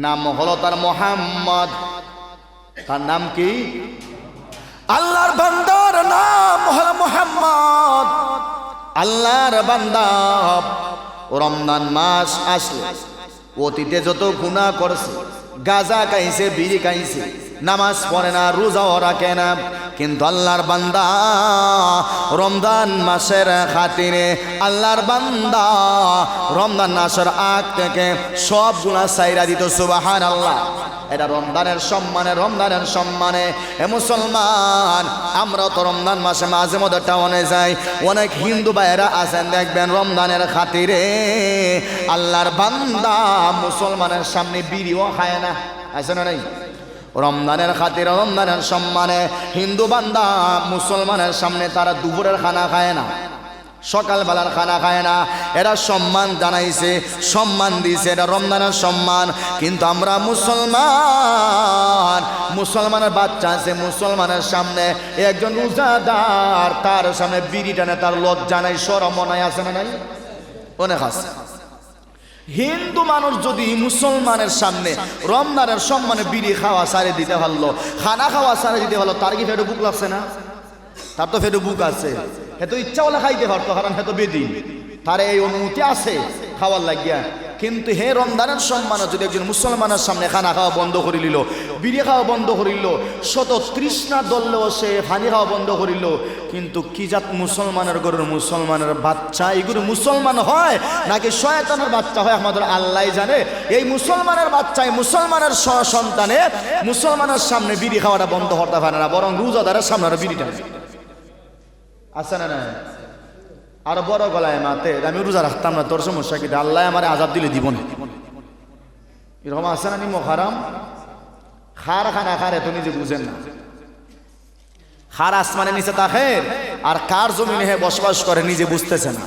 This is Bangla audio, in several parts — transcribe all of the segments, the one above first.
নাম হলো তার মোহাম্মদ। তার নাম কি? আল্লাহর বান্দার নাম হলো মোহাম্মদ। আল্লাহর বান্দা রমজান মাস আসলে অতীতে যত গুনাহ করছে, গাঁজা খাইছে, বিড়ি খাইছে, নামাজ পড়ে না, রোজাও রাখে না, কিন্তু আল্লাহর বান্দা রমজান মাসের খাতিরে আল্লাহর বান্দা রমজান মাসের আগ থেকে সব গুনাহ ছাইরা দিত। সুবহানাল্লাহ। এটা রমজানের সম্মানে, রমজানের সম্মানে। এ মুসলমান, আমরা তো রমজান মাসে মাঝে মধ্যে টাউনে যাই, অনেক হিন্দু ভাইয়েরা আছেন দেখবেন রমজানের খাতিরে আল্লাহর বান্দা মুসলমানের সামনে বিড়িও খায় না, আছে না নাই? রমজানের খাতিরে, রমজানের সম্মানে হিন্দু বান্দা মুসলমানের সামনে তারা দুপুরের খানা খায় না, সকালবেলার খানা খায় না। এরা সম্মান জানাইছে, সম্মান দিয়েছে, এটা রমজানের সম্মান। কিন্তু আমরা মুসলমান, মুসলমানের বাচ্চা আছে, মুসলমানের সামনে একজন রোজাদার, তার সামনে বিড়ি টানে, তার লজ্জা নাই, শরম নাই, আছে না নাই? অনেক আছে। হিন্দু মানুষ যদি মুসলমানের সামনে রমজানের সম্মানে বিড়ি খাওয়া সারে দিতে পারলো, খানা খাওয়া সারে দিতে পারলো, তার কি ফেটে বুক লাগছে না? তার তো ফেটে বুক আছে, হে তো ইচ্ছা হলে খাইতে পারতো, কারণ হে তো বেদিন, তার এই অনুমতি আছে খাওয়ার লাগিয়া। কিন্তু হে রমজানের সম্মানে যদি একজন মুসলমানের সামনে খানা খাওয়া বন্ধ করে নিল, বিড়ি খাওয়া বন্ধ করিল, শত তৃষ্ণা দললেও সে পানি খাওয়া বন্ধ করিল, কিন্তু কি জাত মুসলমানের গরুর মুসলমানের বাচ্চা, এগুলো মুসলমান হয় নাকি শয়তানের বাচ্চা হয় আমাদের আল্লাহ জানে। এই মুসলমানের বাচ্চায়, মুসলমানের সন্তানে মুসলমানের সামনে বিড়ি খাওয়াটা বন্ধ করতে পারে না, বরং রোজাদারের সামনে আরো বিড়িটা আছে না না? আর বড় গলায় মাতে আমি রোজা রাখতাম না, তোর সমস্যা কি? আল্লাহ আমার আজাব দিলে দিব না, এরকম আছে না? নিমো হারাম খার খানা খারে তো নিজে বুঝেন না। খার আসমানের নিচে থাকে আর কার জমিনে হে বসবাস করে নিজে বুঝতেছে না,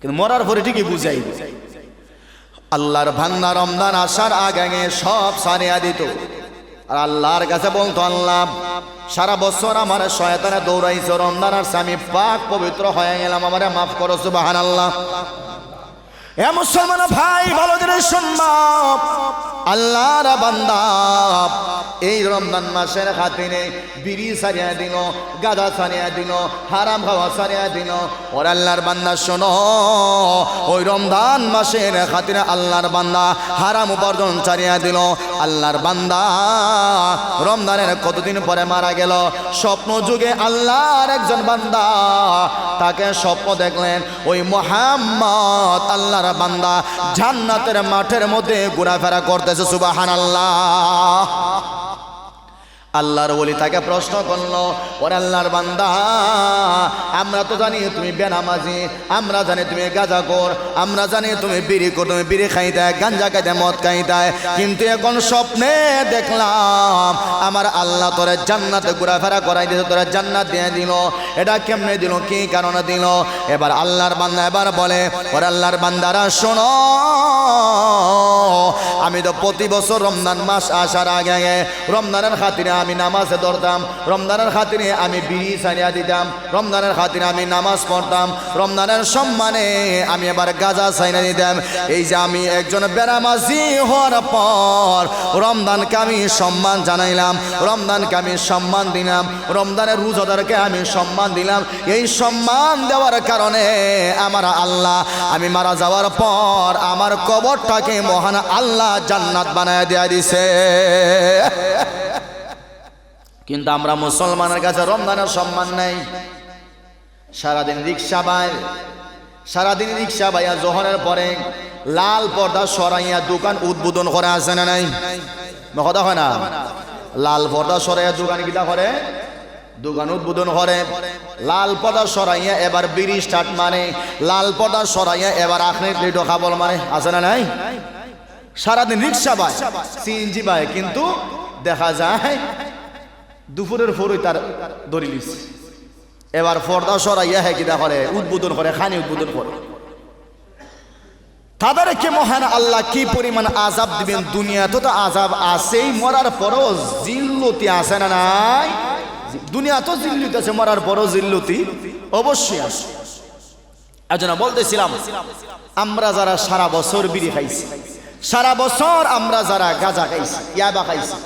কিন্তু মরার পরে ঠিকই বুঝাই। আল্লাহর ভান্না রমজান আসার আগে সব সারিয়া দিত, আর আল্লাহর কাছে বলতো, আল্লাহ সারা বছর আমার শয়তানে দৌড়াইছে, রমজান আর আমি পাক পবিত্র হয়ে গেলাম, আমারে মাফ করো। সুবহানাল্লাহ। এ মুসলমান ভাই, ভালো করে শুনবা, আল্লাহর বান্দা এই রমজান মাসের খাতিরে বিড়ি ছাড়িয়ে দিল, গাঁজা ছাড়িয়ে দিল, হারাম খাওয়া ছাড়িয়ে দিল। ওর আল্লাহর বান্দা শোনো, ওই রমজান মাসের খাতিরে আল্লাহর বান্দা হারাম উপার্জন ছাড়িয়ে দিল। আল্লাহর বান্দা রমজানের কতদিন পরে মারা গেল। স্বপ্ন যুগে আল্লাহর একজন বান্দা, তাকে স্বপ্ন দেখলেন ওই মুহাম্মদ আল্লাহর বান্দা জান্নাতের মাঠের মধ্যে ঘোরাফেরা করতেছে। সুবহানাল্লাহ। আল্লাহর ওলি তাকে প্রশ্ন করলো, ওরে আল্লাহর বান্দা, আমরা তো জানি তুমি বেনামাজি, আমরা জানি তুমি গাঁজাখোর, আমরা জানি তুমি বিড়ি কর, তুমি বিড়ি খাইতে, গাঞ্জা খাইতে, মদ খাইতে, কিন্তু এখন স্বপ্নে দেখলাম আমার আল্লাহ তোরে জান্নাতে ঘোরাফেরা করাই দিয়েছে, তোরে জান্নাত দিয়ে দিল। এটা কেমনে দিল, কি কারণে দিল? এবার আল্লাহর বান্দা এবার বলে, ওরে আল্লাহর বান্দারা শোনো, আমি তো প্রতি বছর রমজান মাস আসার আগে রমজানের খাতিরে আমি নামাজে ধরতাম, রমজানের খাতিরে আমি বিড়ি ছাড়িয়ে দিতাম, রমজানের খাতিরে আমি নামাজ পড়তাম, রমজানের সম্মানে আমি এবার গাঁজা ছাড়িয়ে দিতাম। এই যে আমি একজন বেনামাজি হওয়ার পর রমজানকে আমি সম্মান জানাইলাম, রমজানকে আমি সম্মান দিলাম, রমজানের রোজাদারকে আমি সম্মান দিলাম। এই সম্মান দেওয়ার কারণে আমার আল্লাহ আমি মারা যাওয়ার পর আমার কবরটাকে মহান আল্লাহ জান্নাত বানায় দেয়া দিছে। কিন্তু আমরা মুসলমানের কাছে রমজানের সম্মান নাই। সারাদিন রিক্সা বাই, সারাদিন রিক্সা বাইয়া জোহরের পরে লাল পর্দা সরাইয়া দোকান উদ্বোধন করে, আছে না নাই? কথা হয় না? লাল পর্দা সরাইয়া দোকান কিটা করে, দোকান উদ্বোধন করে। লাল পর্দা সরাইয়া এবার বিড়ি স্টার্ট মানে, লাল পর্দা সরাইয়া এবার আখরির লিডো খাবল মানে, আছে না নাই? সারাদিন রিক্সা বাই, সিএনজি বাই, কিন্তু দেখা যায় দুপুরের পরই তার দরিলিস। এবার পর্দা সরাইয়া হে কিটা করে, উদ্বোধন করে, খানি উদ্বোধন করে। তাদেরকে মহান আল্লাহ কি পরিমাণ আযাব দিবেন। দুনিয়াতে তো আযাব আছেই, মরার পরও জিল্লতি আছে না নাই? দুনিয়া তো জিল্লতি আছে, মরার পরও জিল্লতি অবশ্যই আছে। এজন্য বলতেছিলাম, আমরা যারা সারা বছর বিড়ি খাইছি, সারা বছর আমরা যারা গাঁজা খাইছি, ইয়াবা খাইছি,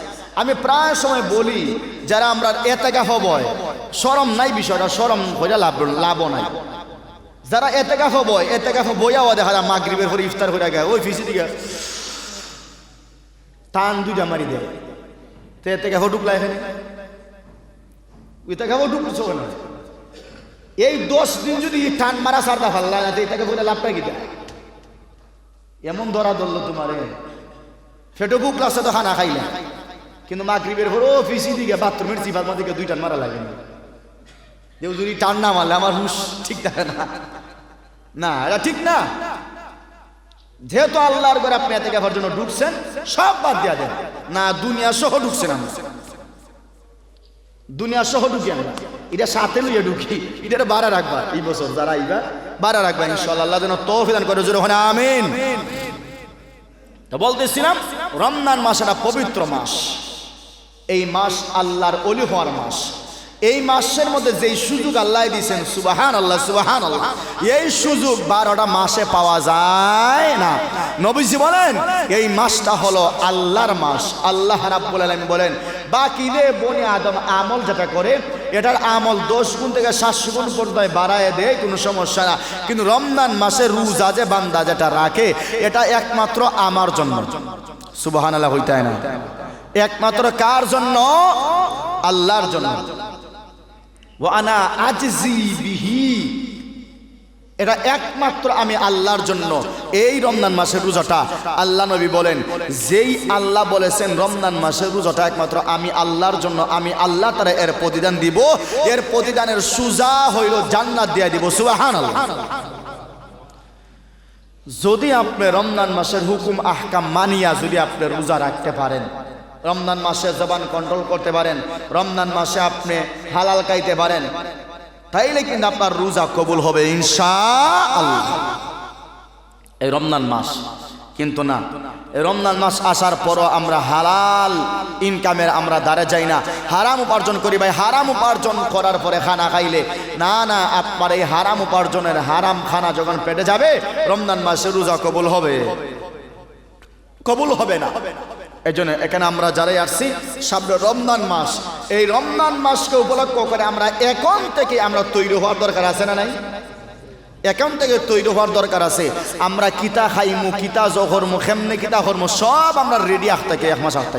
আমি প্রায় সময় বলি যারা আমরা এতেকাফ বয়, শরম নাই বিষয়টা, শরম হইয়া লাভ নাই। যারা এতেকাফ বয়, এতেকাফ বইয়াও দেখা যায় মাগরিবের পরে ইফতার হয়ে গেছে ওই ফিসি দিকে টান দুইটা মারি দেয়। তো এতেকাফ ঢুকলা এখানে, এতেকাফ ঢুকছো না। এই 10 দিন যদি টান মারা সারদা ফাল্লা না, এতেকাফ বলে লাভটা কি দেয়? এমন ধরা ধরলো তোমারে, ফেটো বুক লাসে তো খানা খাইলা, কিন্তু মাগরিবের পরে ও ফিসি দিকে বাথরুমের চিপার মধ্যে 2 টান মারা লাগে না। কেউ যদি টান না মারলে আমার হুশ ঠিক থাকে না, না এটা ঠিক না। যেহেতু আল্লাহর ঘরে আপনি ইতিকাফের জন্য ঢুকছেন, সব বাদ দিয়া দেন না। দুনিয়া সহ ঢুকছেন, আমরা দুনিয়া সহ ঢুকি, আমরা এটা সাথে লইয়া ঢুকি, এটা বাড়া রাখবা এই বছর যারা আইবা, বাড়া রাখবা ইনশাআল্লাহ। আল্লাহ যেন তৌফিক দান করে, জোরে ওখানে আমিন। তো বলতেছিলাম রমজান মাস একটা পবিত্র মাস, এই মাস আল্লাহর ওলি হওয়ার মাস। এই মাসের মধ্যে যেই সুযোগ আল্লাহ দিয়েছেন, সুবহানাল্লাহ সুবহানাল্লাহ, এই সুযোগ 12টা মাসে পাওয়া যায় না। নবীজি বলেন এই মাসটা হলো আল্লাহর মাস। আল্লাহ রাব্বুল আলামিন বলেন বাকি রে বনি আদম আমল যেটা করে, এটার আমল 10 গুণ থেকে 700 গুণ পর্যন্ত বাড়ায় দেয়, কোনো সমস্যা না। কিন্তু রমজান মাসে রোজা যে বান্দা যেটা রাখে, এটা একমাত্র আমার জন্য। সুবহানাল্লাহ হইতে হয় না, একমাত্র কার জন্য? আল্লাহর জন্য। ওয়া আনা আজজি বিহি, এটা একমাত্র আমি আল্লাহর জন্য। এই রমজান মাসের রোজাটা আল্লাহ নবী বলেন, যেই আল্লাহ বলেছেন রমজান মাসের রোজাটা একমাত্র আমি আল্লাহর জন্য, আমি আল্লাহ তারা এর প্রতিদান দিব, এর প্রতিদানের সুজা হইল জান্নাত দিয়ে দিব। সুবহানাল্লাহ। যদি আপনি রমজান মাসের হুকুম আহকাম মানিয়া যদি আপনি রোজা রাখতে পারেন, রমজান মাসে জবান কন্ট্রোল করতে পারেন, রমজান মাসে আপনি হালাল খাইতে পারেন, তাইলে কিন্তু আপনার রোজা কবুল হবে ইনশাআল্লাহ। এই রমজান মাস কিন্তু না, এই রমজান মাস আসার পরও আমরা হালাল ইনকামের আমরা দ্বারে যাই না, হারাম উপার্জন করি। ভাই হারাম উপার্জন করার পরে খানা খাইলে না, না আপনার এই হারাম উপার্জনের হারাম খানা যখন পেটে যাবে, রমজান মাসে রোজা কবুল হবে? কবুল হবে না। এই জন্য এখানে আমরা যারাই আসছি, সামনে রমজান মাস, এই রমজান মাসকে উপলক্ষ করে আমরা এখন থেকে আমরা তৈরি হওয়ার দরকার আছে না নাই? এখন থেকে তৈরি হওয়ার দরকার আছে। আমরা কিতা খাইমু, কিতা জহরমু, কেমনে কিতা হরমু, সব আমরা রেডি আসতে এক মাস আসতে।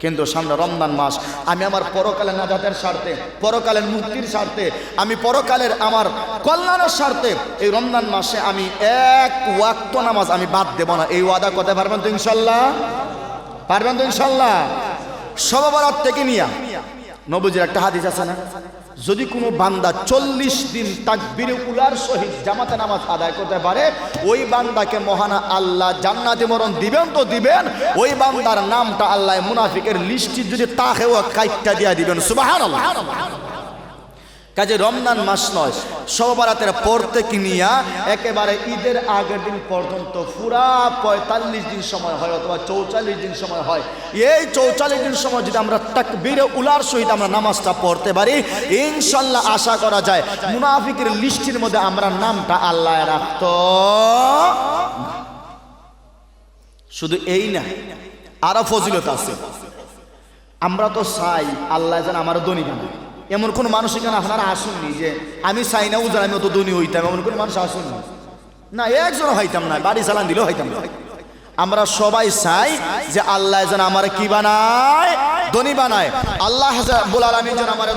কিন্তু সামনে রমজান মাস, আমি আমার পরকালের নাজাতের স্বার্থে, পরকালের মুক্তির স্বার্থে, আমি পরকালের আমার কল্যাণের স্বার্থে এই রমজান মাসে আমি এক ওয়াক্ত নামাজ আমি বাদ দেব না। এই ওয়াদা করতে পারবেন তো ইনশাল্লাহ? পারবেন তো ইনশাল্লাহ? শবে বরাত থেকে নিয়া নবীজির একটা হাদিস আছে না, যদি কোনো বান্দা 40 দিন তাকবীরে উলার সহিত জামাতে নামাজ আদায় করতে পারে, ওই বান্দাকে মহানা আল্লাহ জান্নাতে মরণ দিবেন তো দিবেন, ওই বান্দার নামটা আল্লাহ মুনাফিকের লিস্টে যদি তাকেও কাইটটা দিয়া দিবেন। সুবহানাল্লাহ। কাজে রমজান মাস নয়, শবে বরাতের পর থেকে নিয়া একেবারে ঈদের আগের দিন পর্যন্ত পুরা 45 দিন সময় হয় অথবা 44 দিন সময় হয়। এই 44 দিন সময় যদি আমরা তাকবীরে উলার সহিত আমরা নামাজটা পড়তে পারি, ইনশাআল্লাহ আশা করা যায় মুনাফিকের লিস্টের মধ্যে আমরা নামটা আল্লাহ রাখতো। শুধু এই না, আরো ফজিলত আছে। আমরা তো চাই আল্লাহ যেন আমার ধনী বানায়। এমন কোন মানুষ এখানে আপনারা আসুননি যে আমি চাই না উজান আমি অত ধনী হইতাম, এমন কোন মানুষ আসুননি না, একজন হইতাম না, বাড়ি চালান দিলেও হইতাম না। আমরা সবাই চাই যে আল্লাহ যেন আমার কি বানায়, ধনী বানায়। আল্লাহ রাব্বুল আলামিন যেন আমার